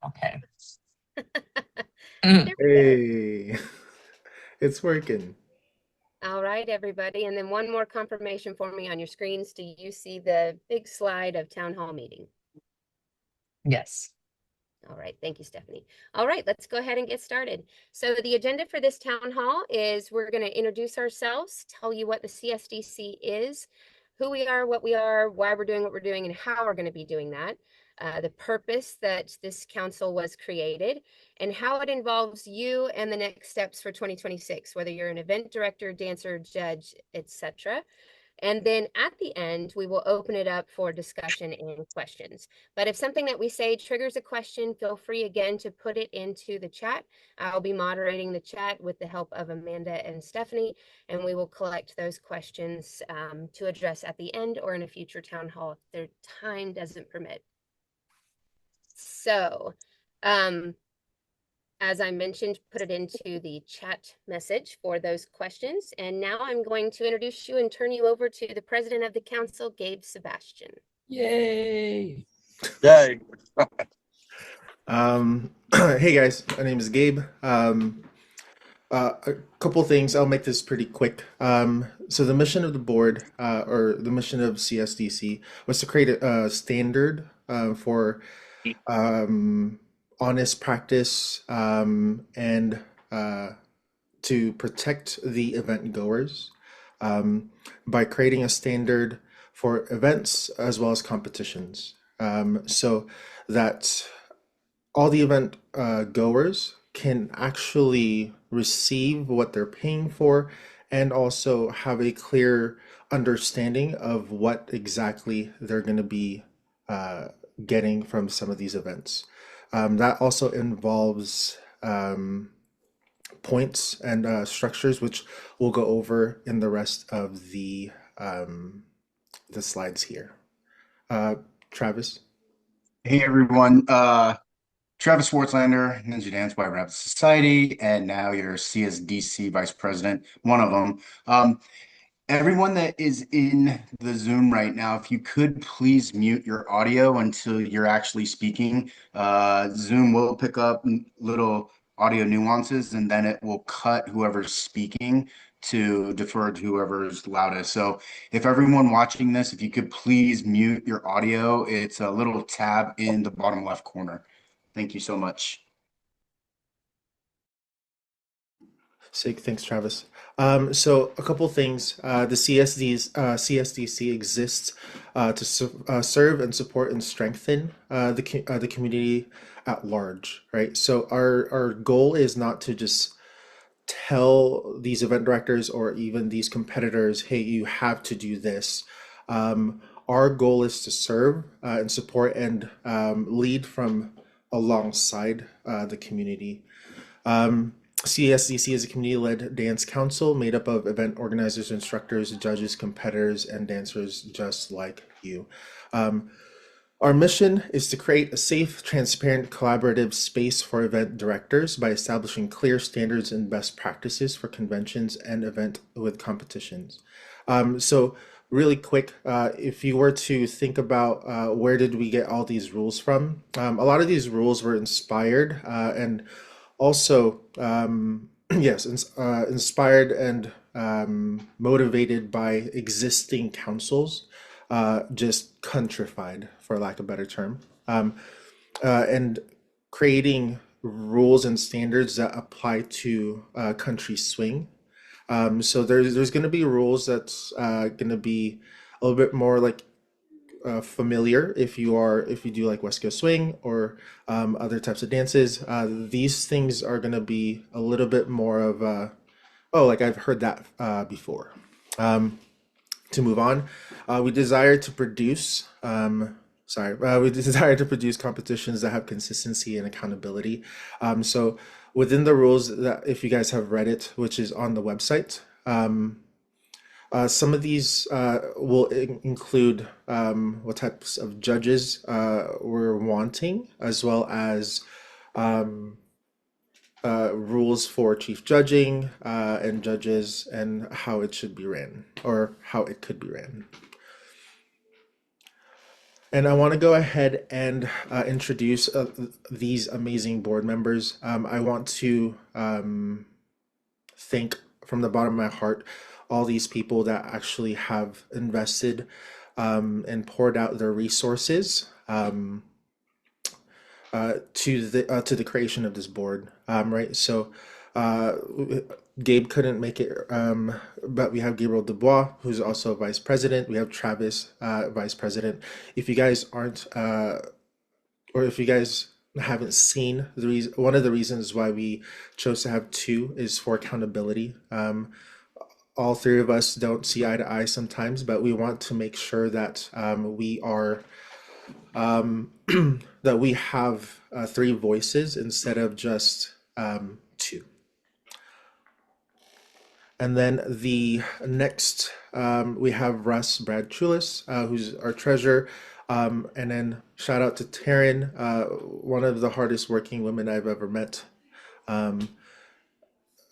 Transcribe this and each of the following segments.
Okay. Mm. There we go. Hey, it's working. All right, everybody. And then one more confirmation for me on your screens. Do you see the big slide of town hall meeting? Yes. All right, thank you, Stephanie. All right, let's go ahead and get started. So the agenda for this town hall is we're going to introduce ourselves, tell you what the CSDC is, who we are, what we are, why we're doing what we're doing, and how we're going to be doing that, the purpose that this council was created, and how it involves you and the next steps for 2026, whether you're an event director, dancer, judge, etc. And then at the end, we will open it up for discussion and questions. But if something that we say triggers a question, feel free again to put it into the chat. I'll be moderating the chat with the help of Amanda and Stephanie, and we will collect those questions to address at the end or in a future town hall if their time doesn't permit. So, as I mentioned, put it into the chat message for those questions. And now I'm going to introduce you and turn you over to the president of the council, Gabe Sebastian. Yay. Yay. Hey guys, my name is Gabe. A couple things. I'll make this pretty quick. So the mission of the board, or the mission of CSDC, was to create a standard for honest practice and to protect the event goers by creating a standard for events as well as competitions, so that all the event goers can actually receive what they're paying for and also have a clear understanding of what exactly they're going to be uh, getting from some of these events. That also involves points and structures, which we'll go over in the rest of the slides here. Uh, Travis. Hey everyone, Travis Schwartzlander, Ninja Dance by Rap Society, and now your CSDC Vice President, one of them. Everyone that is in the Zoom right now, if you could please mute your audio until you're actually speaking. Zoom will pick up little audio nuances and then it will cut whoever's speaking to defer to whoever's loudest. So if everyone watching this, if you could please mute your audio, it's a little tab in the bottom left corner. Thank you so much. Sick, thanks, Travis. So a couple things. The CSDC exists to serve and support and strengthen the community at large, right? So our goal is not to just tell these event directors or even these competitors, hey, you have to do this. Our goal is to serve and support and lead from alongside the community. CSDC is a community-led dance council made up of event organizers, instructors, judges, competitors, and dancers just like you. Um, our mission is to create a safe, transparent, collaborative space for event directors by establishing clear standards and best practices for conventions and event with competitions. So really quick, if you were to think about where did we get all these rules from, a lot of these rules were inspired and also, yes, inspired and motivated by existing councils, just countrified, for lack of a better term, and creating rules and standards that apply to country swing. So there's going to be rules that's going to be a little bit more like familiar if you do like West Coast swing or other types of dances. These things are going to be a little bit more of oh, like I've heard that before. To move on, we desire to produce. We desire to produce competitions that have consistency and accountability. So within the rules that, if you guys have read it, which is on the website, some of these will include what types of judges we're wanting, as well as um, rules for chief judging and judges and how it should be ran or how it could be ran. And I want to go ahead and introduce these amazing board members. I want to thank from the bottom of my heart all these people that actually have invested and poured out their resources to the creation of this board. Right, so uh, Gabe couldn't make it, but we have Gabriel Dubois, who's also vice president. We have Travis, vice president. If you guys aren't, or if you guys haven't seen the reason, one of the reasons why we chose to have two is for accountability. All three of us don't see eye to eye sometimes, but we want to make sure that we are that we have three voices instead of just two. And then the next, we have Russ Brad Chulis, who's our treasurer. And then shout out to Taryn, one of the hardest working women I've ever met,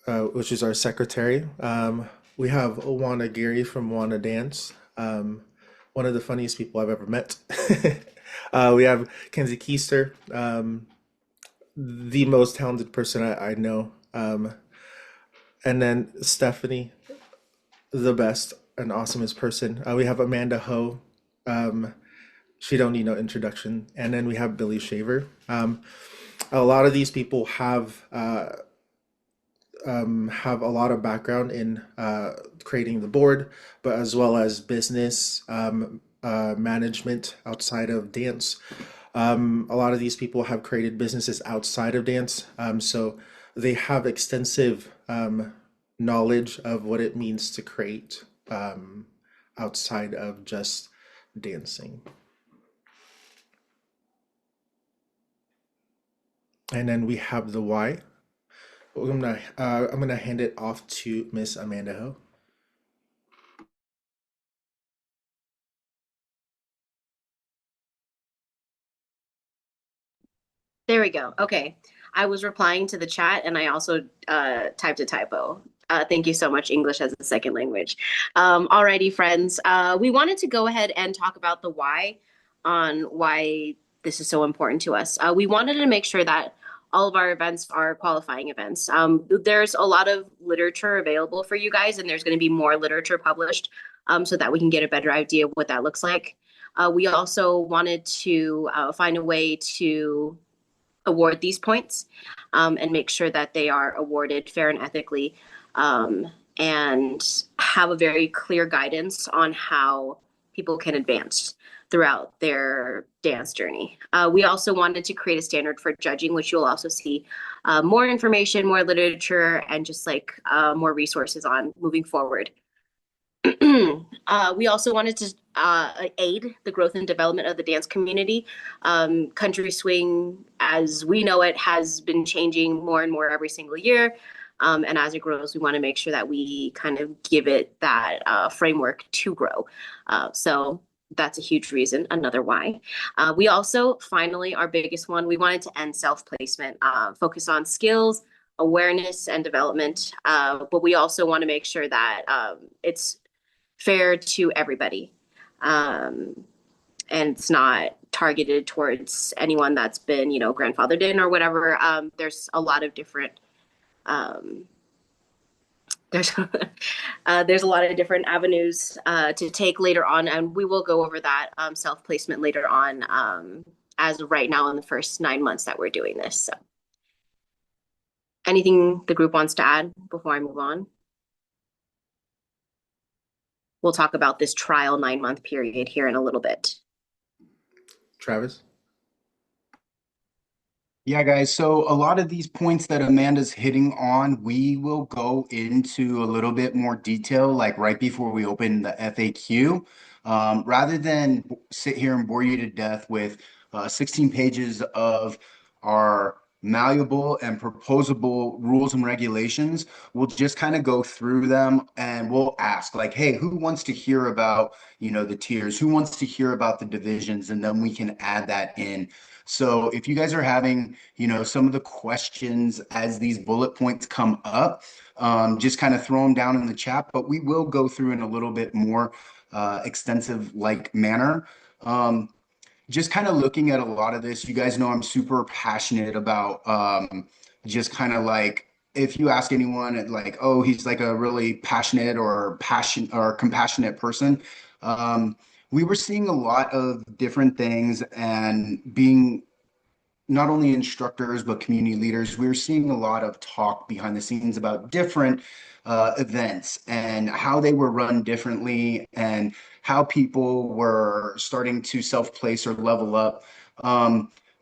which is our secretary. We have Owana Gary from Wana Dance, one of the funniest people I've ever met. We have Kenzie Keister, the most talented person I know. And then Stephanie, the best and awesomest person. We have Amanda Ho. She don't need no introduction. And then we have Billy Shaver. A lot of these people have a lot of background in creating the board, but as well as business management outside of dance. A lot of these people have created businesses outside of dance, so they have extensive knowledge of what it means to create outside of just dancing. And then we have the why. I'm gonna hand it off to Miss Amanda Ho. There we go. Okay. I was replying to the chat and I also typed a typo. Thank you so much, English as a second language. Alrighty, friends. We wanted to go ahead and talk about the why on why this is so important to us. We wanted to make sure that all of our events are qualifying events. There's a lot of literature available for you guys, and there's going to be more literature published so that we can get a better idea of what that looks like. We also wanted to find a way to award these points and make sure that they are awarded fair and ethically, and have a very clear guidance on how people can advance throughout their dance journey. We also wanted to create a standard for judging, which you'll also see more information, more literature, and just like more resources on moving forward. We also wanted to aid the growth and development of the dance community. Country swing, as we know it, has been changing more and more every single year. And as it grows, we want to make sure that we kind of give it that framework to grow. So that's a huge reason, another why. We also, finally, our biggest one, we wanted to end self-placement, focus on skills, awareness, and development. But we also want to make sure that it's fair to everybody. And it's not targeted towards anyone that's been, grandfathered in or whatever. There's a lot of different there's there's a lot of different avenues to take later on, and we will go over that self-placement later on, as of right now in the first 9 months that we're doing this. So anything the group wants to add before I move on? We'll talk about this trial 9-month period here in a little bit. Travis? Yeah, guys. So a lot of these points that Amanda's hitting on, we will go into a little bit more detail, like right before we open the FAQ. Rather than sit here and bore you to death with 16 pages of our malleable and proposable rules and regulations, we'll just kind of go through them and we'll ask like, hey, who wants to hear about, the tiers? Who wants to hear about the divisions? And then we can add that in. So if you guys are having, some of the questions as these bullet points come up, just kind of throw them down in the chat, but we will go through in a little bit more extensive like manner. just kind of looking at a lot of this, you guys know I'm super passionate about just kind of like if you ask anyone like, oh, he's like a really passionate or compassionate person. Um, we were seeing a lot of different things and being not only instructors but community leaders, we were seeing a lot of talk behind the scenes about different events and how they were run differently and how people were starting to self-place or level up.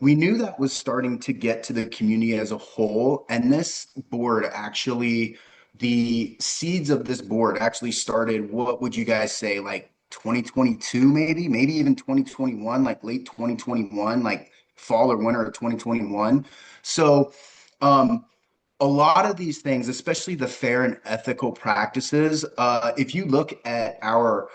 We knew that was starting to get to the community as a whole, and this board actually, the seeds of this board actually started, what would you guys say, like 2022, maybe even 2021, like late 2021, like fall or winter of 2021. So, um, a lot of these things, especially the fair and ethical practices, if you look at our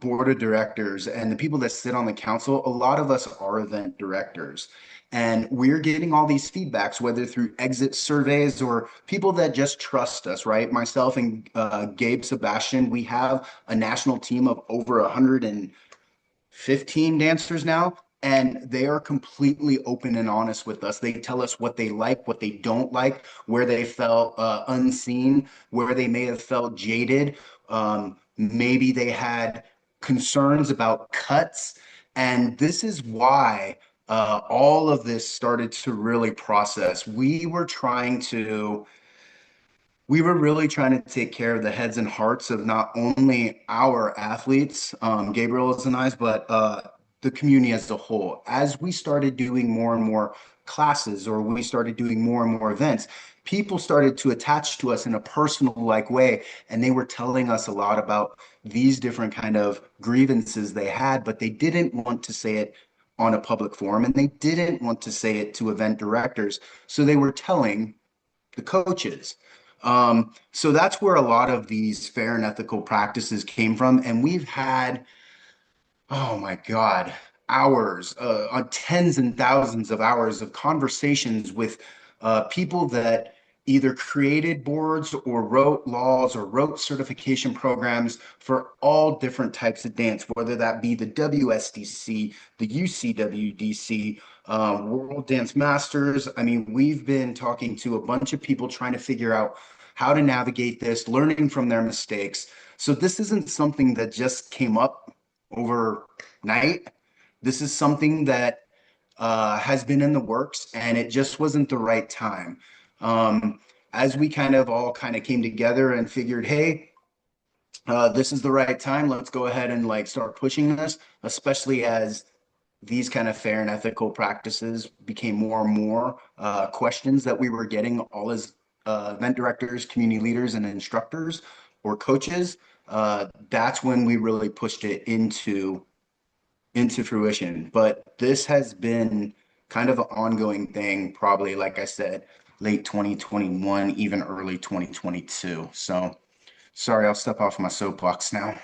board of directors and the people that sit on the council, a lot of us are event directors. And we're getting all these feedbacks, whether through exit surveys or people that just trust us, right? Myself and Gabe Sebastian, we have a national team of over 115 dancers now, and they are completely open and honest with us. They tell us what they like, what they don't like, where they felt unseen, where they may have felt jaded. Maybe they had concerns about cuts. And this is why all of this started to really process. We were really trying to take care of the heads and hearts of not only our athletes, Gabriel's and I's, but the community as a whole. As we started doing more and more classes, or we started doing more and more events, people started to attach to us in a personal like way, and they were telling us a lot about these different kind of grievances they had, but they didn't want to say it on a public forum, and they didn't want to say it to event directors. So they were telling the coaches. So that's where a lot of these fair and ethical practices came from. And we've had, oh my God, hours, tens and thousands of hours of conversations with people that either created boards or wrote laws or wrote certification programs for all different types of dance, whether that be the WSDC, the UCWDC, World Dance Masters. I mean, we've been talking to a bunch of people trying to figure out how to navigate this, learning from their mistakes. So this isn't something that just came up overnight. This is something that has been in the works, and it just wasn't the right time. As we kind of all kind of came together and figured, hey, this is the right time. Let's go ahead and like start pushing this, especially as these kind of fair and ethical practices became more and more questions that we were getting all as event directors, community leaders, and instructors or coaches. That's when we really pushed it into fruition. But this has been kind of an ongoing thing, probably, like I said, late 2021, even early 2022. So sorry, I'll step off my soapbox now.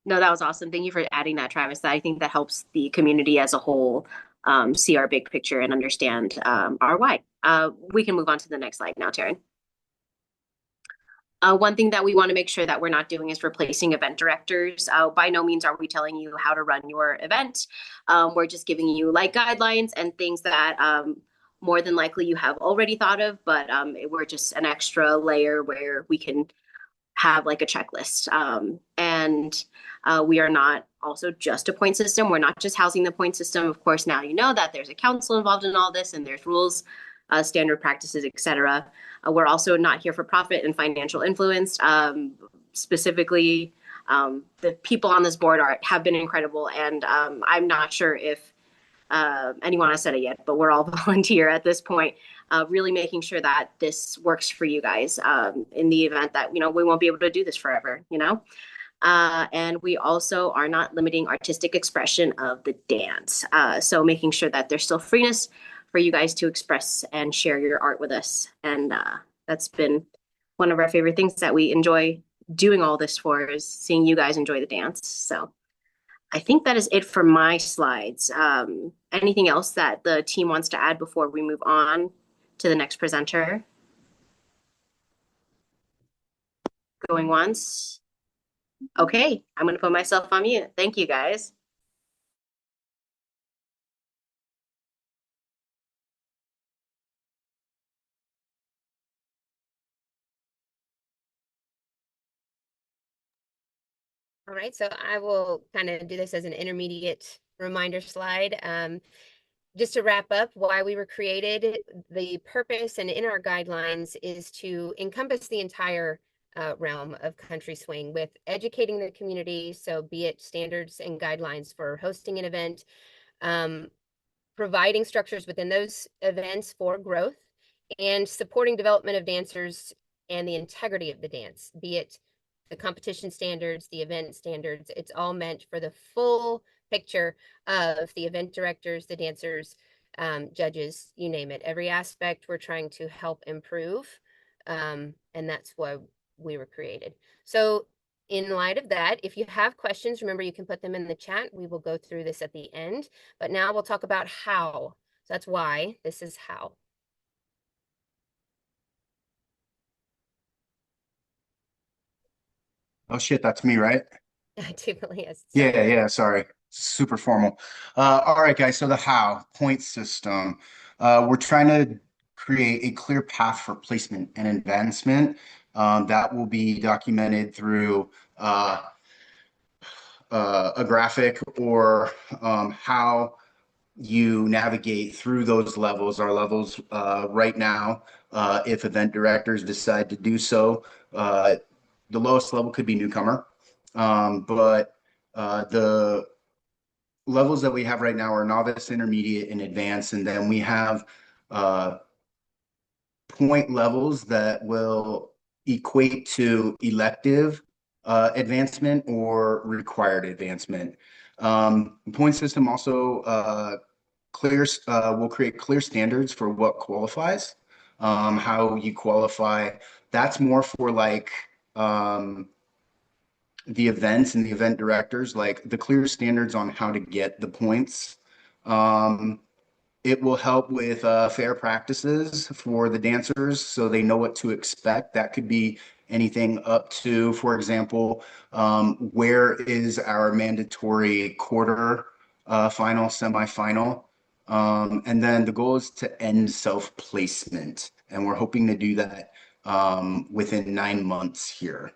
No, that was awesome. Thank you for adding that, Travis. I think that helps the community as a whole see our big picture and understand our why. We can move on to the next slide now, Taryn. One thing that we want to make sure that we're not doing is replacing event directors. By no means are we telling you how to run your event. We're just giving you like guidelines and things that more than likely you have already thought of, but we're just an extra layer where we can have like a checklist. And we are not also just a point system. We're not just housing the point system. Of course, now you know that there's a council involved in all this and there's rules, standard practices, etc. We're also not here for profit and financial influence. Specifically, the people on this board have been incredible. And I'm not sure if anyone has said it yet, but we're all volunteer at this point, really making sure that this works for you guys in the event that, we won't be able to do this forever, and we also are not limiting artistic expression of the dance. So making sure that there's still freeness for you guys to express and share your art with us. And that's been one of our favorite things that we enjoy doing all this for, is seeing you guys enjoy the dance. So I think that is it for my slides. Anything else that the team wants to add before we move on to the next presenter? Going once. Okay, I'm going to put myself on mute. Thank you, guys. All right, so I will kind of do this as an intermediate reminder slide. Just to wrap up why we were created, the purpose and in our guidelines is to encompass the entire realm of country swing with educating the community. So be it standards and guidelines for hosting an event, providing structures within those events for growth, and supporting development of dancers and the integrity of the dance, be it the competition standards, the event standards. It's all meant for the full picture of the event directors, the dancers, judges, you name it. Every aspect we're trying to help improve. And that's why we were created. So in light of that, if you have questions, remember you can put them in the chat. We will go through this at the end. But now we'll talk about how. So that's why. This is how. Oh shit, that's me, right? I do believe yes. Yeah, sorry. Super formal. All right, guys. So the how point system. We're trying to create a clear path for placement and advancement that will be documented through a graphic or how you navigate through those levels. Our levels right now, if event directors decide to do so, the lowest level could be newcomer, but the levels that we have right now are novice, intermediate, and advanced, and then we have point levels that will equate to elective advancement or required advancement. Point system also will create clear standards for what qualifies, how you qualify. That's more for like the events and the event directors, like the clear standards on how to get the points. It will help with fair practices for the dancers so they know what to expect. That could be anything up to, for example, where is our mandatory quarter, final, semifinal? And then the goal is to end self-placement. And we're hoping to do that within 9 months here.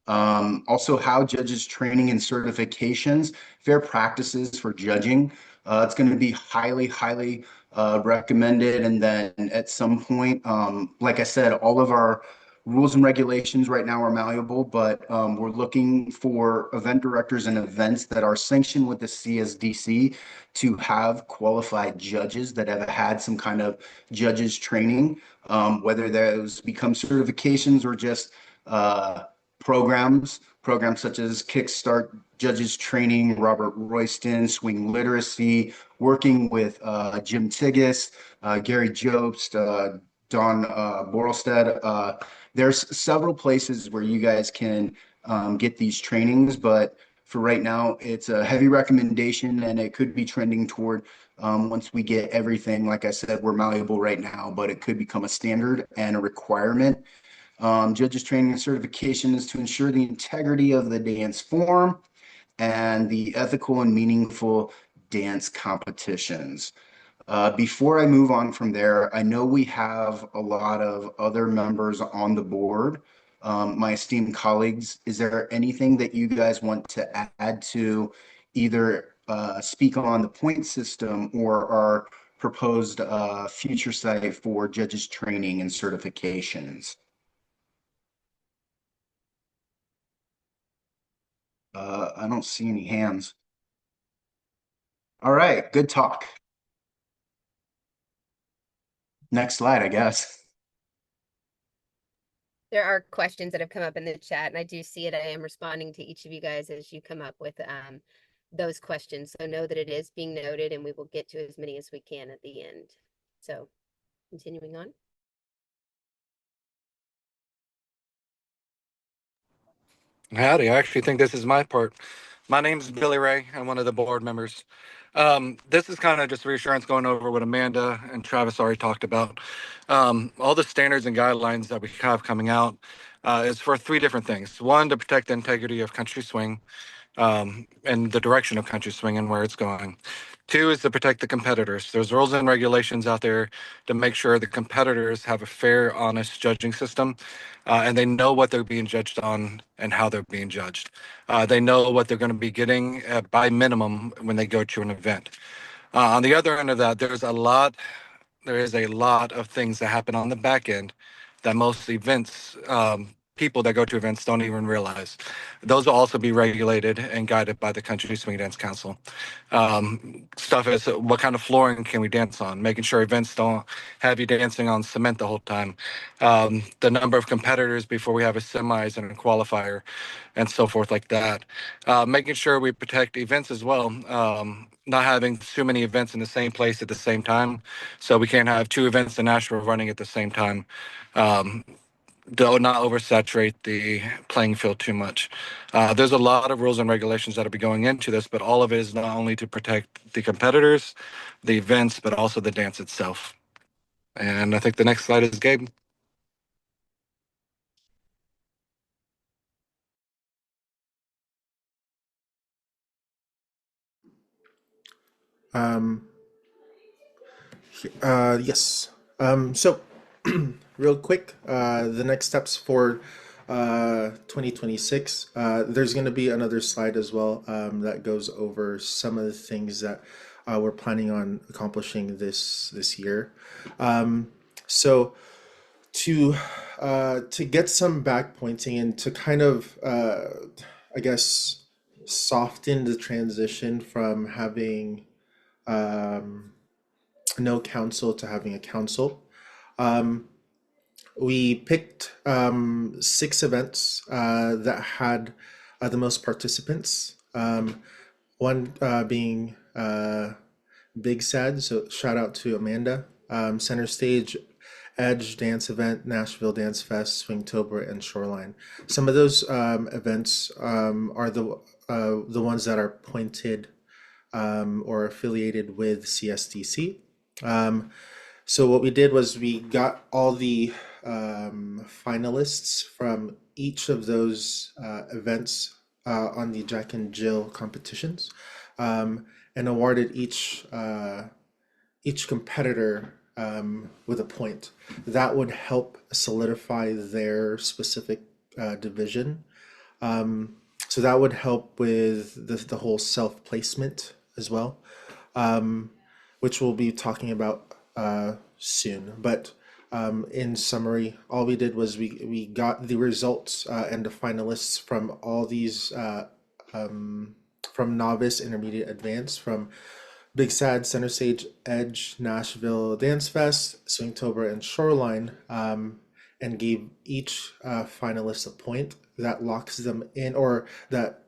Also, how judges training and certifications, fair practices for judging. It's going to be highly recommended. And then at some point, like I said, all of our rules and regulations right now are malleable, but we're looking for event directors and events that are sanctioned with the CSDC to have qualified judges that have had some kind of judges training, whether those become certifications or just programs such as Kickstart Judges Training, Robert Royston, Swing Literacy, working with Jim Tigas, Gary Jobst, Don Borlstead. There's several places where you guys can get these trainings, but for right now, it's a heavy recommendation and it could be trending toward once we get everything. Like I said, we're malleable right now, but it could become a standard and a requirement. Judges training and certification is to ensure the integrity of the dance form and the ethical and meaningful dance competitions. Before I move on from there, I know we have a lot of other members on the board. My esteemed colleagues, is there anything that you guys want to add to either speak on the point system or our proposed future site for judges training and certifications? I don't see any hands. All right, good talk. Next slide, I guess. There are questions that have come up in the chat, and I do see it. I am responding to each of you guys as you come up with those questions. So know that it is being noted, and we will get to as many as we can at the end. So continuing on. Howdy, I actually think this is my part. My name's Billy Ray. I'm one of the board members. This is kind of just reassurance going over what Amanda and Travis already talked about. All the standards and guidelines that we have coming out is for three different things. One, to protect the integrity of country swing and the direction of country swing and where it's going. Two is to protect the competitors. There's rules and regulations out there to make sure the competitors have a fair, honest judging system, and they know what they're being judged on and how they're being judged. They know what they're going to be getting by minimum when they go to an event. On the other end of that, there is a lot of things that happen on the back end that most events, people that go to events don't even realize. Those will also be regulated and guided by the Country Swing Dance Council. Stuff is what kind of flooring can we dance on, making sure events don't have you dancing on cement the whole time, the number of competitors before we have a semis and a qualifier, and so forth like that. Making sure we protect events as well, not having too many events in the same place at the same time. So we can't have two events in Nashville running at the same time. Do not oversaturate the playing field too much. There's a lot of rules and regulations that will be going into this, but all of it is not only to protect the competitors, the events, but also the dance itself. And I think the next slide is Gabe. Um, yes. So, real quick, the next steps for 2026. There's going to be another slide as well that goes over some of the things that we're planning on accomplishing this year. So, to get some back pointing and to kind of, I guess, soften the transition from having no council to having a council. We picked 6 events that had the most participants. One being Big Sad, so shout out to Amanda. Center Stage, Edge Dance Event, Nashville Dance Fest, Swingtober, and Shoreline. Some of those events are the ones that are pointed or affiliated with CSDC. So what we did was we got all the finalists from each of those events on the Jack and Jill competitions, and awarded each competitor with a point. That would help solidify their specific division. So that would help with the whole self-placement as well, which we'll be talking about soon. But in summary, all we did was we got the results and the finalists from all these from novice, intermediate, advanced, from Big Sad, Center Stage, Edge, Nashville Dance Fest, Swingtober, and Shoreline, and gave each finalist a point that locks them in, or that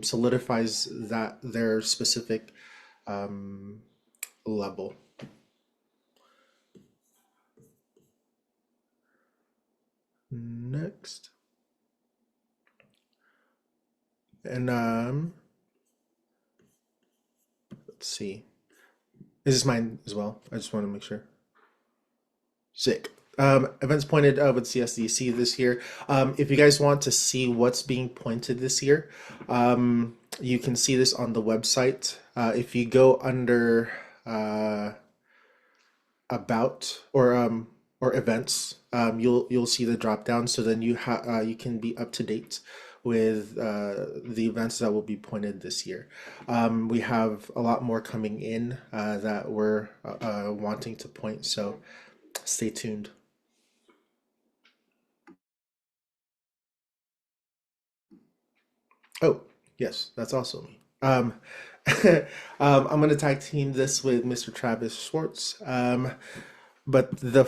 solidifies that their specific level. Next. And let's see. Is this mine as well? I just want to make sure. Sick. Events pointed with CSDC this year. If you guys want to see what's being pointed this year, you can see this on the website. If you go under about or events, you'll see the drop down. So then you can be up to date with the events that will be pointed this year. We have a lot more coming in that we're wanting to point, so stay tuned. Oh, yes, that's also me. I'm going to tag team this with Mr. Travis Schwartz. But the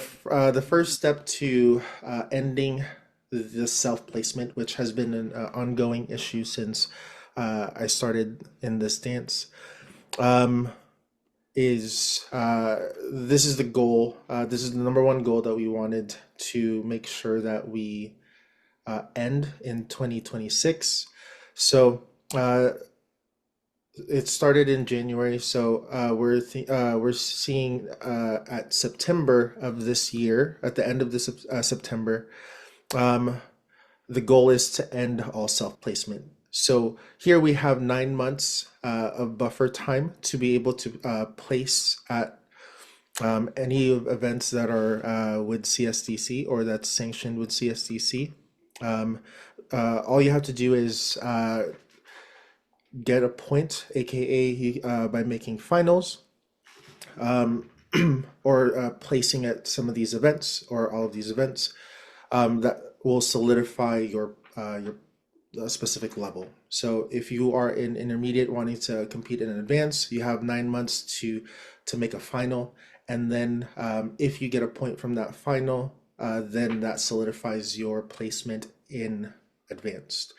first step to ending the self-placement, which has been an ongoing issue since I started in this dance, is this is the goal. This is the number one goal that we wanted to make sure that we end in 2026. So it started in January, so we're seeing at September of this year, at the end of this September, the goal is to end all self-placement. So here we have 9 months of buffer time to be able to place at any events that are with CSDC or that's sanctioned with CSDC. All you have to do is get a point, aka by making finals, or placing at some of these events or all of these events that will solidify your specific level. So if you are in intermediate wanting to compete in an advance, you have 9 months to make a final, and then if you get a point from that final, then that solidifies your placement in advanced.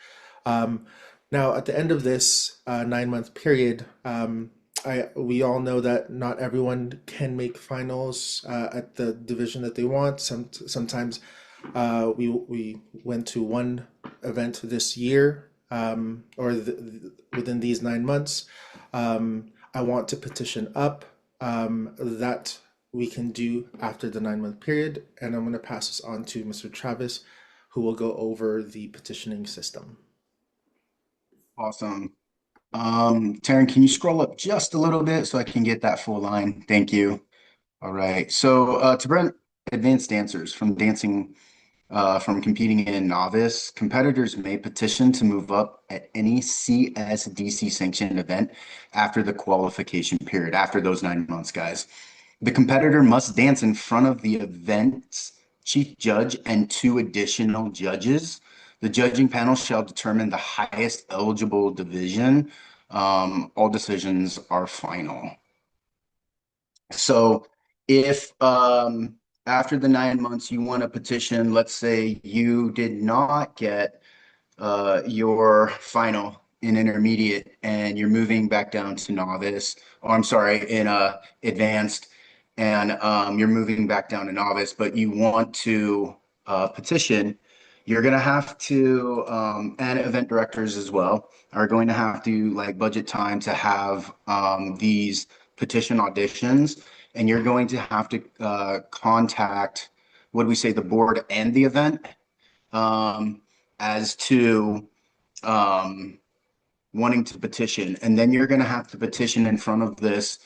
Now, at the end of this 9 month period, we all know that not everyone can make finals at the division that they want. Sometimes we went to one event this year, within these 9 months. I want to petition up. That we can do after the 9 month period, and I'm going to pass this on to Mr. Travis, who will go over the petitioning system. Awesome. Taryn, can you scroll up just a little bit so I can get that full line? Thank you. All right. So to prevent advanced dancers from competing in novice, competitors may petition to move up at any CSDC sanctioned event after the qualification period, after those 9 months, guys. The competitor must dance in front of the event's chief judge and 2 additional judges. The judging panel shall determine the highest eligible division. All decisions are final. So if after the 9 months you want to petition, let's say you did not get your final in intermediate and you're moving back down to novice, or I'm sorry, in advanced, and you're moving back down to novice, but you want to petition, you're going to have to, and event directors as well, are going to have to like budget time to have these petition auditions, and you're going to have to contact, what do we say, the board and the event as to wanting to petition. And then you're going to have to petition in front of this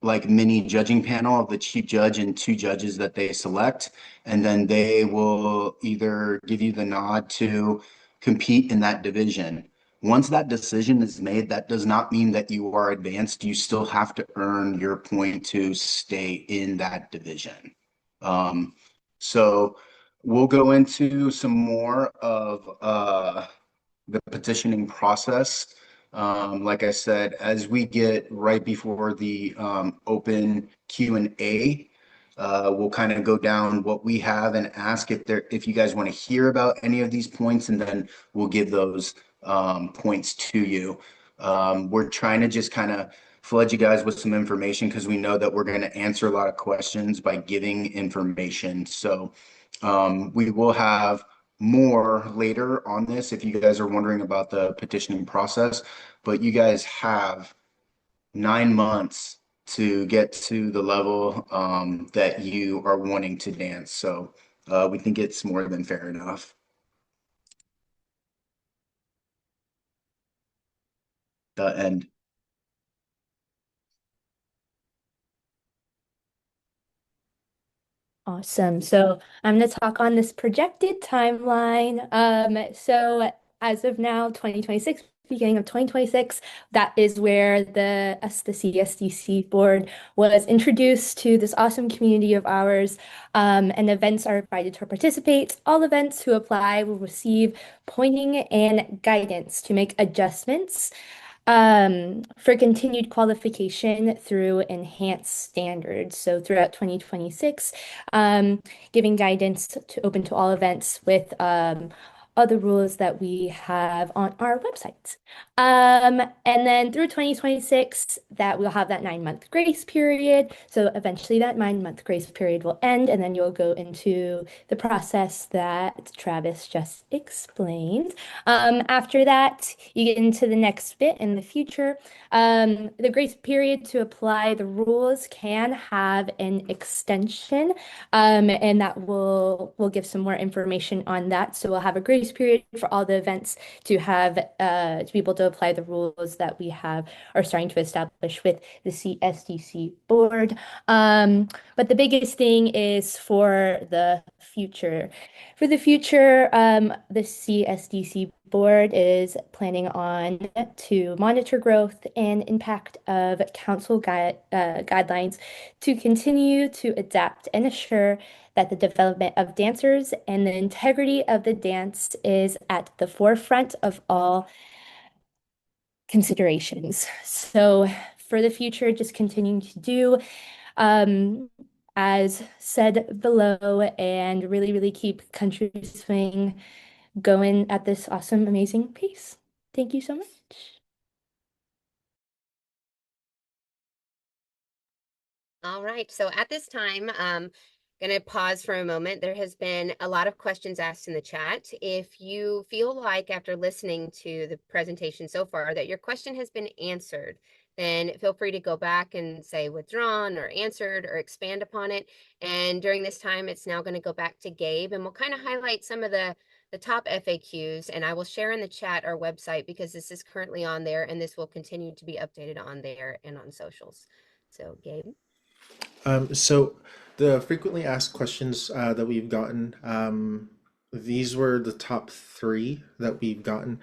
like mini judging panel of the chief judge and 2 judges that they select. And then they will either give you the nod to compete in that division. Once that decision is made, that does not mean that you are advanced. You still have to earn your point to stay in that division. So we'll go into some more of the petitioning process. Like I said, as we get right before the open Q&A, we'll kind of go down what we have and ask if you guys want to hear about any of these points, and then we'll give those points to you. We're trying to just kind of flood you guys with some information because we know that we're going to answer a lot of questions by giving information. So we will have more later on this if you guys are wondering about the petitioning process, but you guys have 9 months to get to the level that you are wanting to dance. So we think it's more than fair enough. And Awesome. So I'm going to talk on this projected timeline. So as of now, 2026, beginning of 2026, that is where the CSDC board was introduced to this awesome community of ours. And events are invited to participate. All events who apply will receive pointing and guidance to make adjustments for continued qualification through enhanced standards. So throughout 2026, giving guidance to open to all events with other rules that we have on our website. And then through 2026, that we'll have that 9 month grace period. So eventually that 9 month grace period will end, and then you'll go into the process that Travis just explained. After that, you get into the next bit in the future. The grace period to apply the rules can have an extension, and that we'll give some more information on that. So we'll have a grace grace period for all the events to have to be able to apply the rules that we are starting to establish with the CSDC board. But the biggest thing is for the future. For the future, the CSDC board is planning on to monitor growth and impact of council guidelines to continue to adapt and assure that the development of dancers and the integrity of the dance is at the forefront of all considerations. So for the future, just continuing to do as said below, and really, really keep Country Swing going at this awesome, amazing pace. Thank you so much. All right, so at this time, going to pause for a moment. There has been a lot of questions asked in the chat. If you feel like after listening to the presentation so far that your question has been answered, then feel free to go back and say withdrawn or answered or expand upon it. And during this time, it's now going to go back to Gabe, and we'll kind of highlight some of the top FAQs, and I will share in the chat our website because this is currently on there, and this will continue to be updated on there and on socials. So Gabe. So the frequently asked questions that we've gotten, these were the top 3 that we've gotten.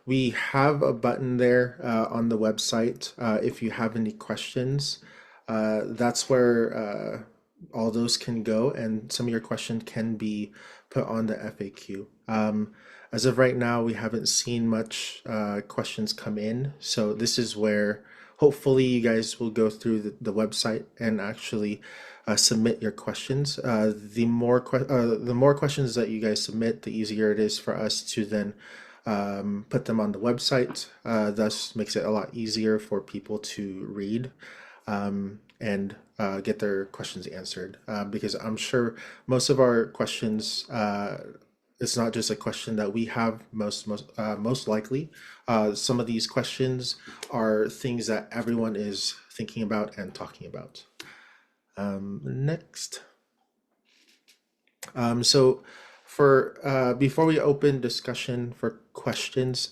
We have a button there on the website. If you have any questions, that's where all those can go, and some of your questions can be put on the FAQ. As of right now, we haven't seen much questions come in, so this is where hopefully you guys will go through the website and actually submit your questions. The more questions that you guys submit, the easier it is for us to then put them on the website. Thus makes it a lot easier for people to read and get their questions answered. Because I'm sure most of our questions, it's not just a question that we have most likely. Some of these questions are things that everyone is thinking about and talking about. Next. So for before we open discussion for questions,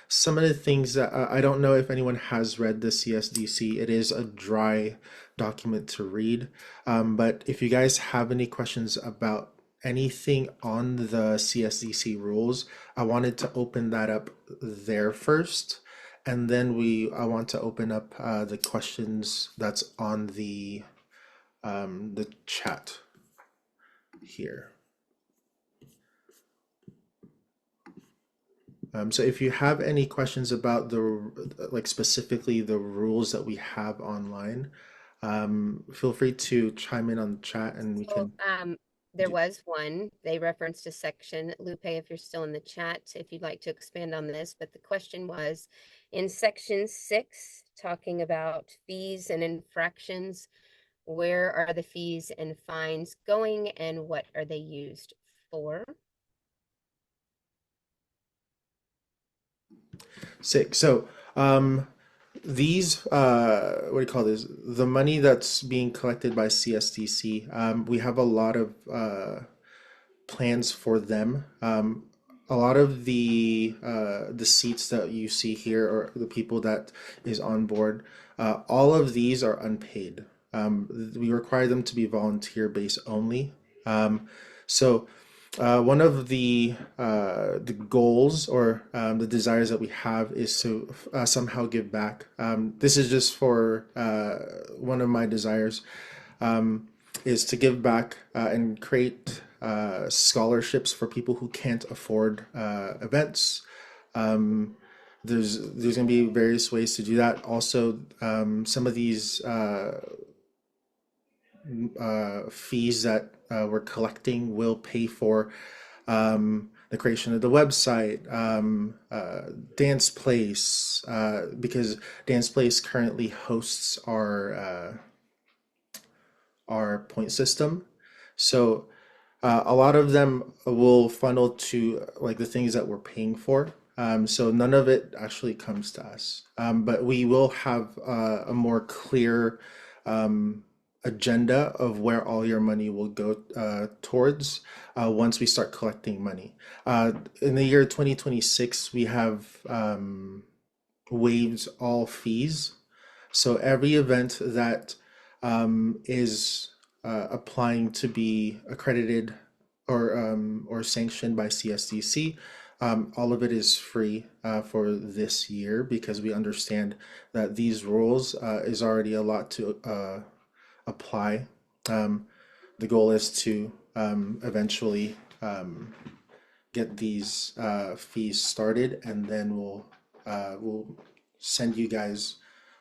some of the things that I don't know if anyone has read the CSDC. It is a dry document to read, but if you guys have any questions about anything on the CSDC rules, I wanted to open that up there first, and then I want to open up the questions that's on the chat here. So if you have any questions about specifically the rules that we have online, feel free to chime in on the chat and we can. There was one. They referenced a section. Lupe, if you're still in the chat, if you'd like to expand on this, but the question was in section 6, talking about fees and infractions, where are the fees and fines going and what are they used for? 6. So these what do you call this? The money that's being collected by CSDC, we have a lot of plans for them. A lot of the seats that you see here, or the people that is on board, all of these are unpaid. We require them to be volunteer based only. So one of the goals or the desires that we have is to somehow give back. This is just for one of my desires, is to give back and create scholarships for people who can't afford events. There's going to be various ways to do that. Also, some of these fees that we're collecting will pay for the creation of the website, Dance Place, because Dance Place currently hosts our point system. So a lot of them will funnel to like the things that we're paying for. So none of it actually comes to us, but we will have a more clear agenda of where all your money will go towards once we start collecting money. In the year 2026, we have waived all fees. So every event that is applying to be accredited or sanctioned by CSDC, all of it is free for this year because we understand that these rules is already a lot to apply. The goal is to eventually get these fees started, and then we'll send you guys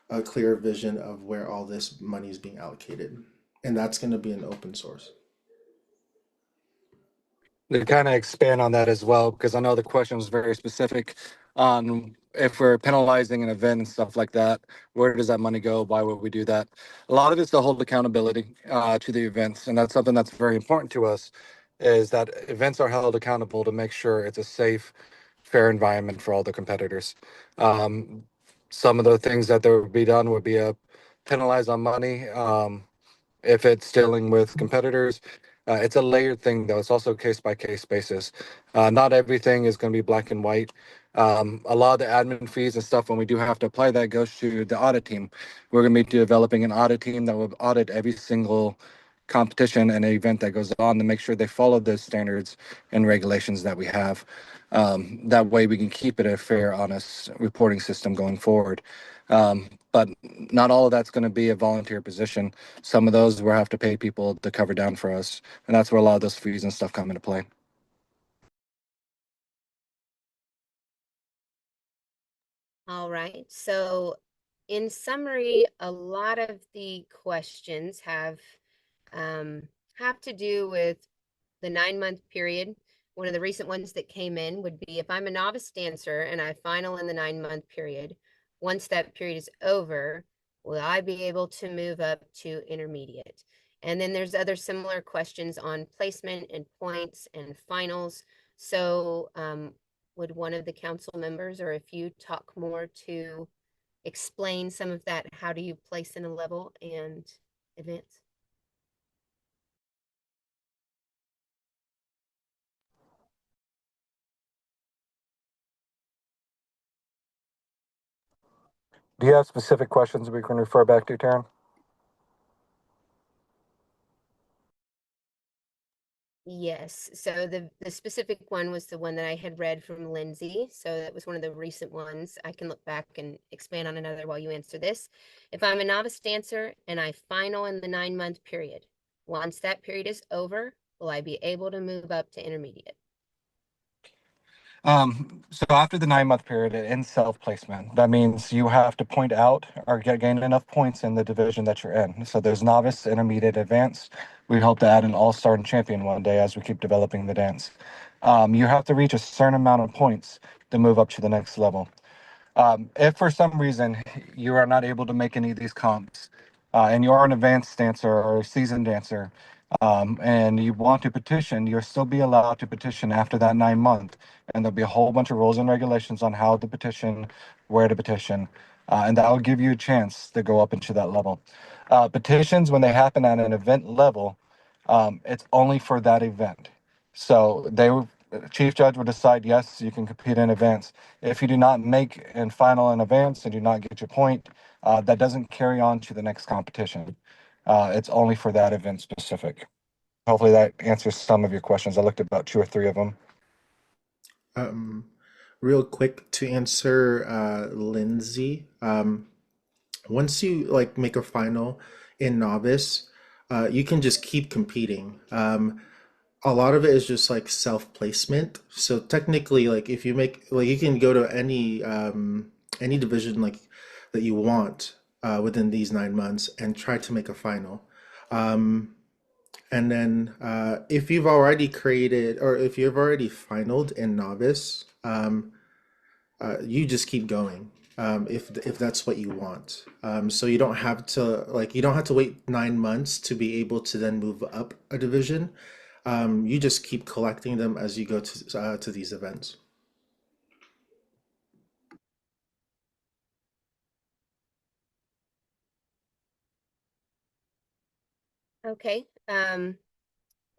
a clear vision of where all this money is being allocated, and that's going to be an open source. To kind of expand on that as well, because I know the question was very specific on if we're penalizing an event and stuff like that, where does that money go? Why would we do that? A lot of it's to hold accountability to the events, and that's something that's very important to us, is that events are held accountable to make sure it's a safe, fair environment for all the competitors. Um, some of the things that there would be done would be a penalize on money. If it's dealing with competitors. It's a layered thing, though. It's also case by case basis. Not everything is going to be black and white. A lot of the admin fees and stuff, when we do have to apply that, goes to the audit team. We're going to be developing an audit team that will audit every single competition and event that goes on to make sure they follow the standards and regulations that we have. That way, we can keep it a fair, honest reporting system going forward. But not all of that's going to be a volunteer position. Some of those we'll have to pay people to cover down for us, and that's where a lot of those fees and stuff come into play. All right. So in summary, a lot of the questions have to do with the 9-month period. One of the recent ones that came in would be if I'm a novice dancer and I final in the 9-month period, once that period is over, will I be able to move up to intermediate? And then there's other similar questions on placement and points and finals. So would one of the council members or if you talk more to explain some of that, how do you place in a level and advance? Do you have specific questions we can refer back to, Taryn? Yes, so the specific one was the one that I had read from Lindsay. So that was one of the recent ones. I can look back and expand on another while you answer this. If I'm a novice dancer and I final in the 9-month period, once that period is over, will I be able to move up to intermediate? So after the 9-month period, it ends self-placement. That means you have to point out or gain enough points in the division that you're in. So there's novice, intermediate, advanced. We hope to add an all-star and champion one day as we keep developing the dance. You have to reach a certain amount of points to move up to the next level. If for some reason you are not able to make any of these comps, and you are an advanced dancer or a seasoned dancer, and you want to petition, you'll still be allowed to petition after that 9 month. And there'll be a whole bunch of rules and regulations on how to petition, where to petition, and that will give you a chance to go up into that level. Petitions, when they happen at an event level, it's only for that event. So chief judge will decide, yes, you can compete in advance. If you do not make and final in advance and do not get your point, that doesn't carry on to the next competition. It's only for that event specific. Hopefully that answers some of your questions. I looked at about 2 or 3 of them. Real quick to answer Lindsay, once you like make a final in novice, you can just keep competing. A lot of it is just like self-placement. So technically, like if you make like you can go to any division like that you want within these 9 months and try to make a final. And then if you've already created or if you've already finaled in novice, you just keep going if that's what you want. So you don't have to wait 9 months to be able to then move up a division. You just keep collecting them as you go to these events. Okay,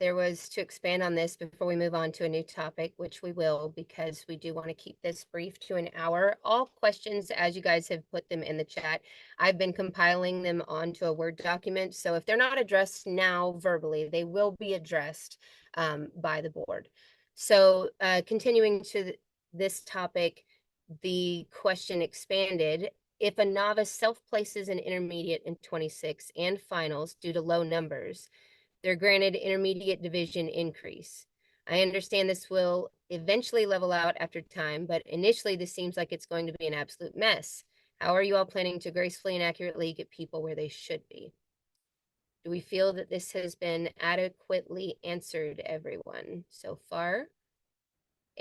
there was to expand on this before we move on to a new topic, which we will because we do want to keep this brief to an hour. All questions, as you guys have put them in the chat, I've been compiling them onto a Word document. So if they're not addressed now verbally, they will be addressed by the board. So continuing to this topic, the question expanded. If a novice self-places an intermediate in 26 and finals due to low numbers, they're granted intermediate division increase. I understand this will eventually level out after time, but initially this seems like it's going to be an absolute mess. How are you all planning to gracefully and accurately get people where they should be? Do we feel that this has been adequately answered, everyone, so far?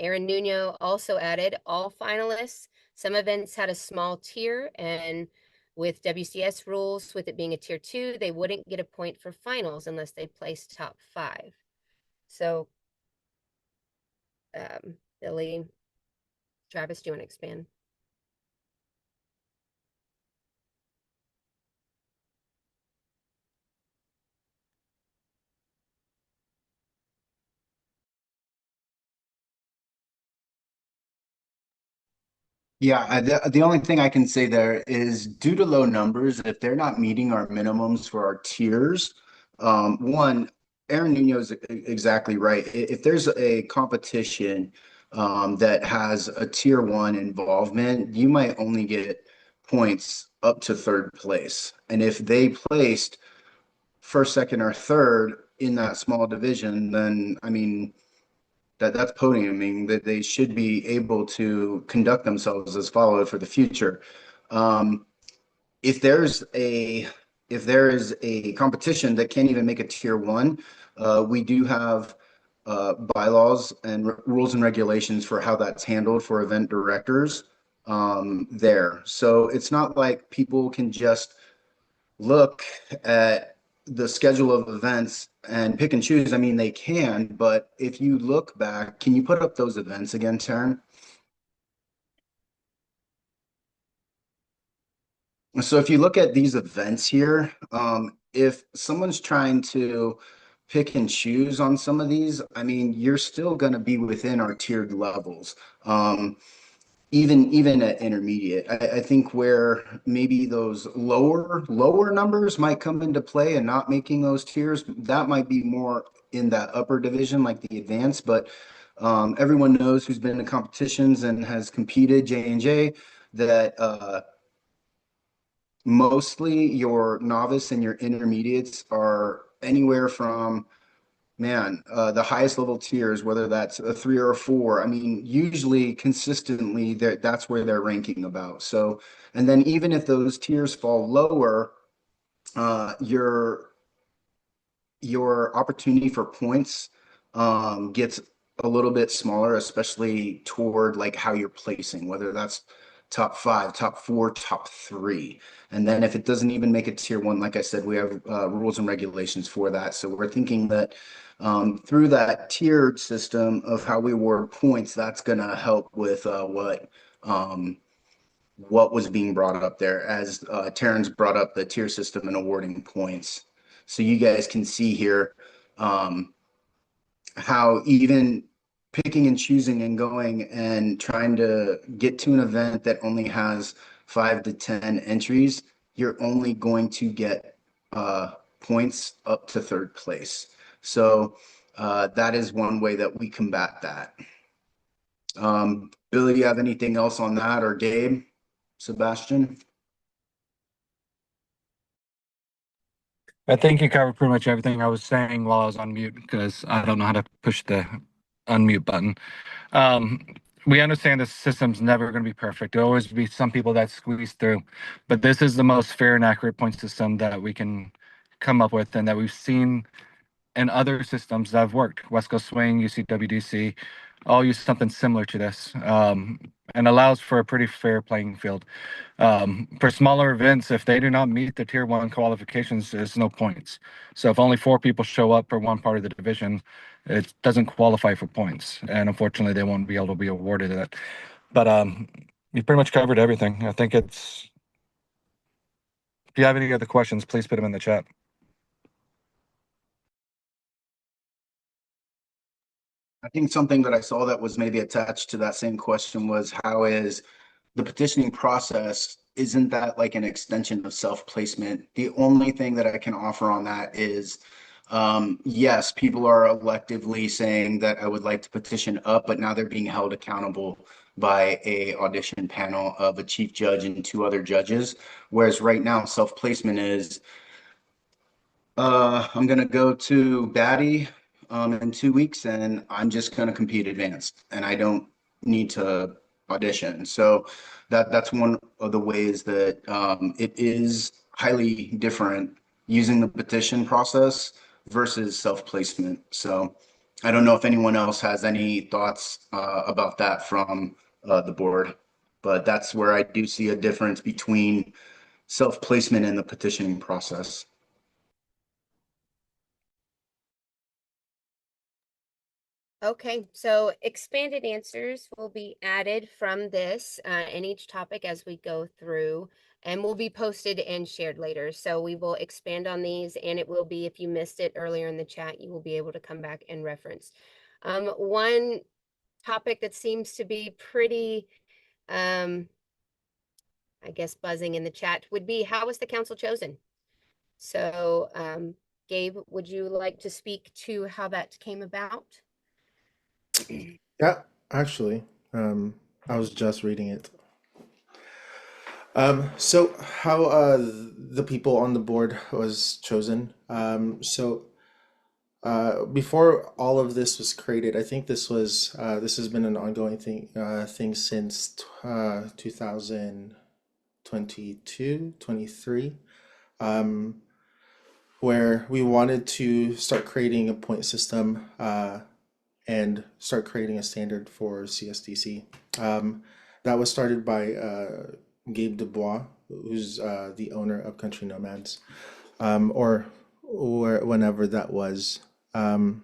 Aaron Nuno also added all finalists. Some events had a small tier, and with WCS rules, with it being a tier 2, they wouldn't get a point for finals unless they placed top 5. So, Billy, Travis, do you want to expand? Yeah, the only thing I can say there is due to low numbers, if they're not meeting our minimums for our tiers, one, Aaron Nuno is exactly right. If there's a competition that has a tier 1 involvement, you might only get points up to third place. And if they placed first, second, or third in that small division, then I mean, that's podiuming that they should be able to conduct themselves as followed for the future. Um, if there's a if there is a competition that can't even make a tier 1, we do have bylaws and rules and regulations for how that's handled for event directors there. So it's not like people can just look at the schedule of events and pick and choose. I mean, they can, but if you look back, can you put up those events again, Taryn? So if you look at these events here, if someone's trying to pick and choose on some of these, I mean, you're still going to be within our tiered levels. Even at intermediate, I think where maybe those lower numbers might come into play and not making those tiers, that might be more in that upper division, like the advanced. But everyone knows who's been in competitions and has competed J&J that mostly your novice and your intermediates are anywhere from the highest level tiers, whether that's a 3 or a 4, I mean, usually consistently that's where they're ranking about. So, and then even if those tiers fall lower, your opportunity for points gets a little bit smaller, especially toward like how you're placing, whether that's top 5, top 4, top 3. And then if it doesn't even make it tier 1, like I said, we have rules and regulations for that. So we're thinking that through that tiered system of how we award points, that's going to help with what was being brought up there, as Terrence brought up the tier system and awarding points. So you guys can see here how even picking and choosing and going and trying to get to an event that only has 5 to 10 entries, you're only going to get points up to third place. So that is one way that we combat that. Billy, do you have anything else on that, or Gabe, Sebastian? I think you covered pretty much everything I was saying while I was on mute because I don't know how to push the unmute button. Um, we understand the system's never going to be perfect. There'll always be some people that squeeze through, but this is the most fair and accurate point system that we can come up with and that we've seen in other systems that have worked. West Coast Swing, UCWDC, all use something similar to this and allows for a pretty fair playing field. For smaller events, if they do not meet the tier 1 qualifications, there's no points. So if only 4 people show up for one part of the division, it doesn't qualify for points. And unfortunately, they won't be able to be awarded it. But you pretty much covered everything. I think if you have any other questions, please put them in the chat. I think something that I saw that was maybe attached to that same question was how is the petitioning process, isn't that like an extension of self-placement? The only thing that I can offer on that is, yes, people are electively saying that I would like to petition up, but now they're being held accountable by a audition panel of a chief judge and two other judges. Whereas right now, self-placement is, I'm gonna go to Batty in 2 weeks and I'm just gonna compete advanced and I don't need to audition. So that's one of the ways that it is highly different using the petition process versus self-placement. So I don't know if anyone else has any thoughts about that from the board, but that's where I do see a difference between self-placement and the petitioning process. Okay, so expanded answers will be added from this in each topic as we go through and will be posted and shared later. So we will expand on these and it will be, if you missed it earlier in the chat, you will be able to come back and reference. One topic that seems to be pretty, I guess, buzzing in the chat would be, how was the council chosen? So Gabe, would you like to speak to how that came about? Yeah, actually, I was just reading it. So how the people on the board was chosen. Before all of this was created, I think this has been an ongoing thing since 2022, 23, where we wanted to start creating a point system and start creating a standard for CSDC. That was started by Gabe Dubois, who's the owner of Country Nomads, or whenever that was. The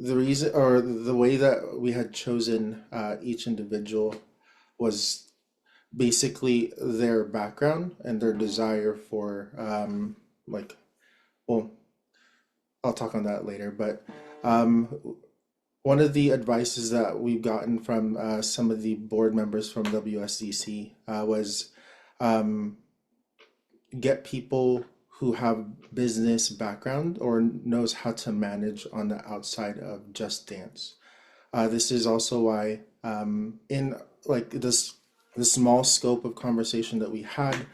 reason or the way that we had chosen each individual was basically their background and their desire for well, I'll talk on that later, but one of the advices that we've gotten from some of the board members from WSDC was get people who have business background or knows how to manage on the outside of just dance. This is also why in like the small scope of conversation that we had,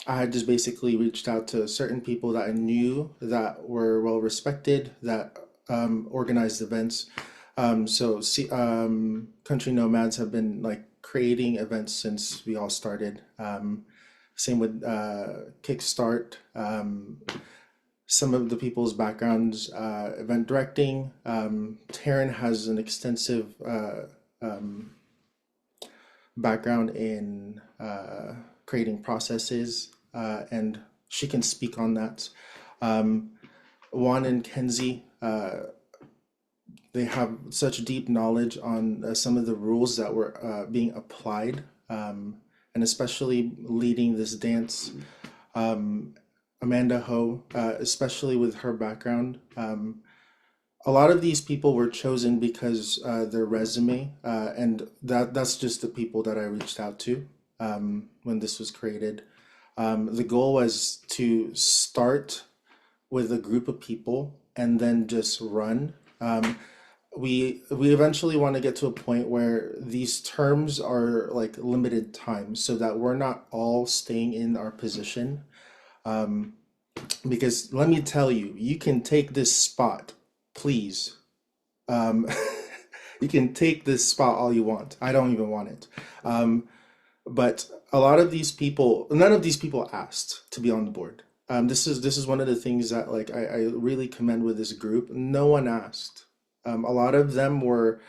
I had just basically reached out to certain people that I knew that were well respected, that organized events. Country Nomads have been like creating events since we all started. Same with Kickstart. Some of the people's backgrounds, event directing. Taryn has an extensive background in creating processes, and she can speak on that. Juan and Kenzie, they have such deep knowledge on some of the rules that were being applied, and especially leading this dance. Amanda Ho, especially with her background. A lot of these people were chosen because their resume, and that's just the people that I reached out to when this was created. The goal was to start with a group of people and then just run. We eventually want to get to a point where these terms are like limited time so that we're not all staying in our position. Because let me tell you, you can take this spot, please. You can take this spot all you want. I don't even want it. But a lot of these people, none of these people asked to be on the board. This is one of the things that like I really commend with this group. No one asked. A lot of them were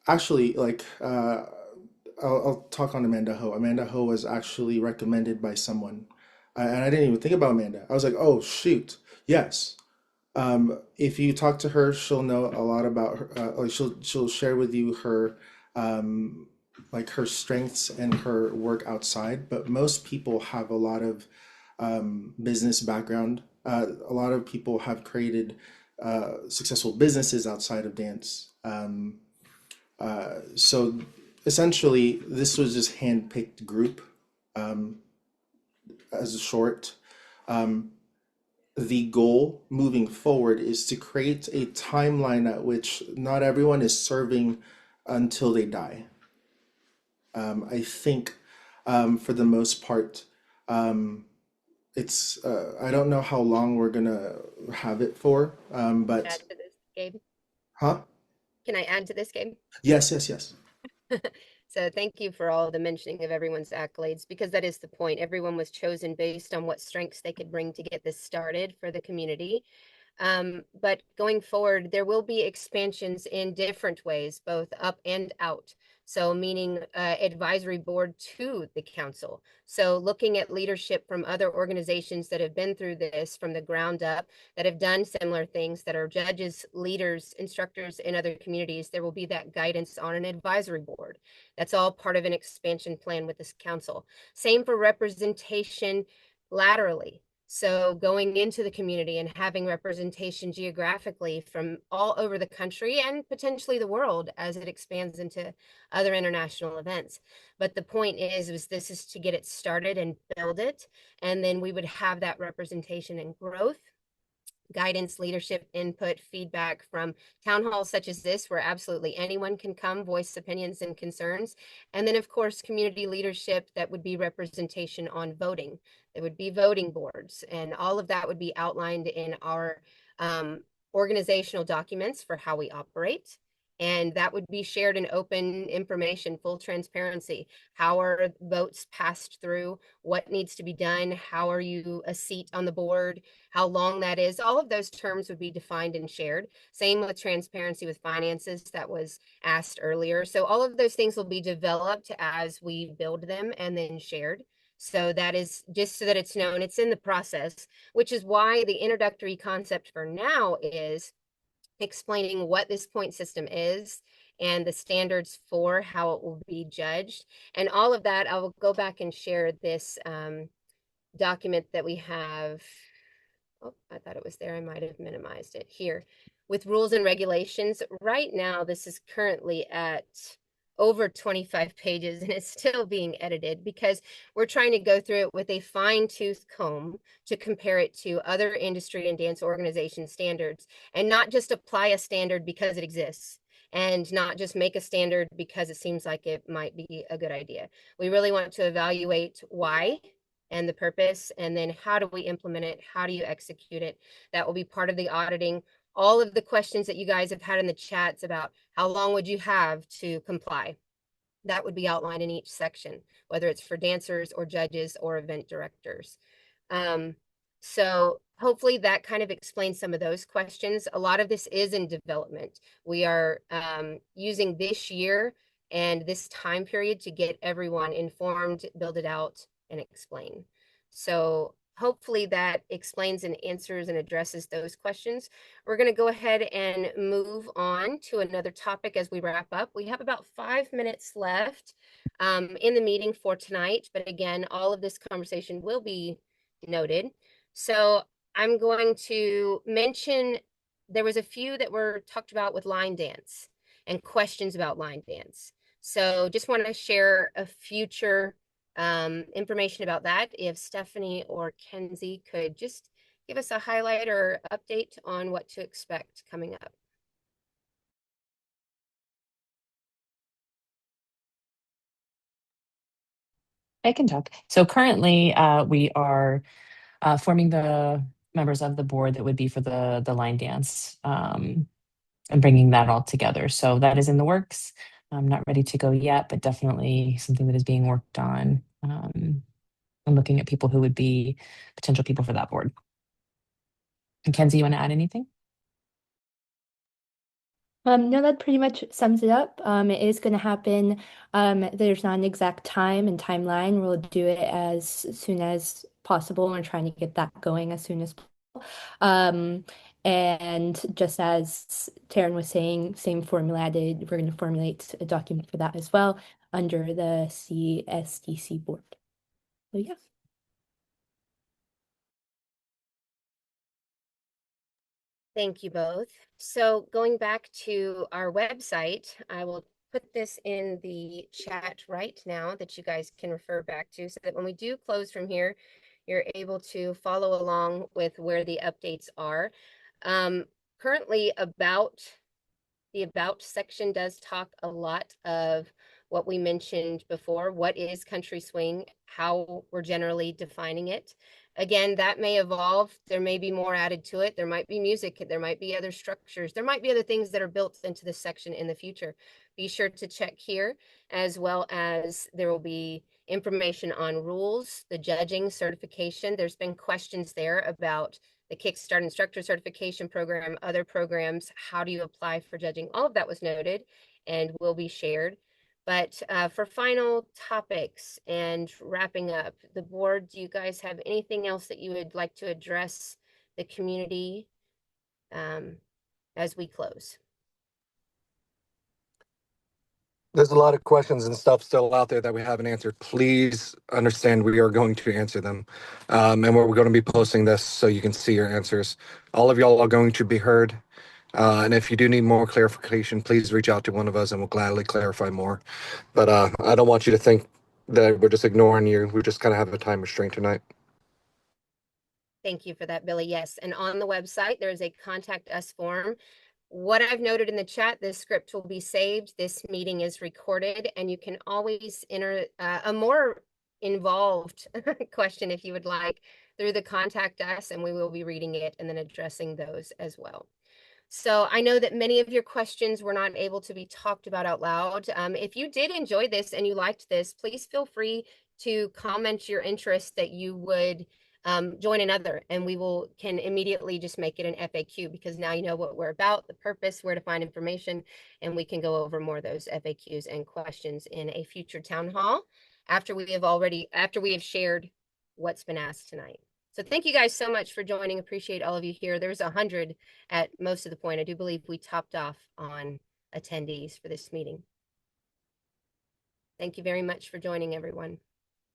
actually like I'll talk on Amanda Ho. Amanda Ho was actually recommended by someone, and I didn't even think about Amanda. I was like, oh shoot, yes. If you talk to her, she'll know a lot about her. Like she'll share with you her like her strengths and her work outside. But most people have a lot of business background. A lot of people have created successful businesses outside of dance. So essentially, this was just handpicked group um, as a short. Um, the goal moving forward is to create a timeline at which not everyone is serving until they die. I think for the most part, it's I don't know how long we're gonna have it for, Add but to this, Gabe. huh? Can I add to this, Gabe? Yes, yes, yes. So thank you for all the mentioning of everyone's accolades, because that is the point. Everyone was chosen based on what strengths they could bring to get this started for the community. But going forward, there will be expansions in different ways, both up and out. So meaning advisory board to the council. So looking at leadership from other organizations that have been through this from the ground up, that have done similar things, that are judges, leaders, instructors in other communities, there will be that guidance on an advisory board. That's all part of an expansion plan with this council. Same for representation laterally. So going into the community and having representation geographically from all over the country and potentially the world as it expands into other international events. But the point is this is to get it started and build it. And then we would have that representation and growth, guidance, leadership, input, feedback from town halls such as this, where absolutely anyone can come, voice opinions and concerns. And then, of course, community leadership that would be representation on voting. There would be voting boards, and all of that would be outlined in our organizational documents for how we operate. And that would be shared in open information, full transparency. How are votes passed through? What needs to be done? How are you a seat on the board? How long that is? All of those terms would be defined and shared. Same with transparency with finances that was asked earlier. So all of those things will be developed as we build them and then shared. So that is just so that it's known, it's in the process, which is why the introductory concept for now is explaining what this point system is and the standards for how it will be judged. And all of that, I will go back and share this document that we have. Oh, I thought it was there. I might have minimized it here. With rules and regulations, right now, this is currently at over 25 pages and it's still being edited because we're trying to go through it with a fine-tooth comb to compare it to other industry and dance organization standards and not just apply a standard because it exists and not just make a standard because it seems like it might be a good idea. We really want to evaluate why and the purpose, and then how do we implement it? How do you execute it? That will be part of the auditing. All of the questions that you guys have had in the chats about how long would you have to comply? That would be outlined in each section, whether it's for dancers or judges or event directors. So hopefully that kind of explains some of those questions. A lot of this is in development. We are using this year and this time period to get everyone informed, build it out, and explain. So hopefully that explains and answers and addresses those questions. We're going to go ahead and move on to another topic as we wrap up. We have about 5 minutes left in the meeting for tonight, but again, all of this conversation will be noted. So I'm going to mention there was a few that were talked about with line dance and questions about line dance. So just want to share a future information about that. If Stephanie or Kenzie could just give us a highlight or update on what to expect coming up. I can talk. So currently, we are forming the members of the board that would be for the line dance and bringing that all together. So that is in the works. I'm not ready to go yet, but definitely something that is being worked on. And looking at people who would be potential people for that board. And Kenzie, you want to add anything? No, that pretty much sums it up. It is going to happen. There's not an exact time and timeline. We'll do it as soon as possible. We're trying to get that going as soon as possible. And just as Taryn was saying, same formulated, we're going to formulate a document for that as well under the CSDC board. So yeah. Thank you both. So going back to our website, I will put this in the chat right now that you guys can refer back to so that when we do close from here, you're able to follow along with where the updates are. Currently the about section does talk a lot of what we mentioned before. What is country swing? How we're generally defining it. Again, that may evolve. There may be more added to it. There might be music. There might be other structures. There might be other things that are built into this section in the future. Be sure to check here, as well as there will be information on rules, the judging certification. There's been questions there about the Kickstart Instructor Certification Program, other programs, how do you apply for judging? All of that was noted and will be shared. But for final topics and wrapping up, the board, do you guys have anything else that you would like to address the community as we close? There's a lot of questions and stuff still out there that we haven't answered. Please understand we are going to answer them. And we're going to be posting this so you can see your answers. All of y'all are going to be heard. And if you do need more clarification, please reach out to one of us and we'll gladly clarify more. But I don't want you to think that we're just ignoring you. We just kind of have a time restraint tonight. Thank you for that, Billy. Yes, and on the website, there is a contact us form. What I've noted in the chat, this script will be saved. This meeting is recorded, and you can always enter a more involved question if you would like through the contact us, and we will be reading it and then addressing those as well. So I know that many of your questions were not able to be talked about out loud. If you did enjoy this and you liked this, please feel free to comment your interest that you would join another, and we can immediately just make it an FAQ, because now you know what we're about, the purpose, where to find information, and we can go over more of those FAQs and questions in a future town hall after we have shared what's been asked tonight. So thank you guys so much for joining. Appreciate all of you here. There's 100 at most of the point. I do believe we topped off on attendees for this meeting. Thank you very much for joining, everyone.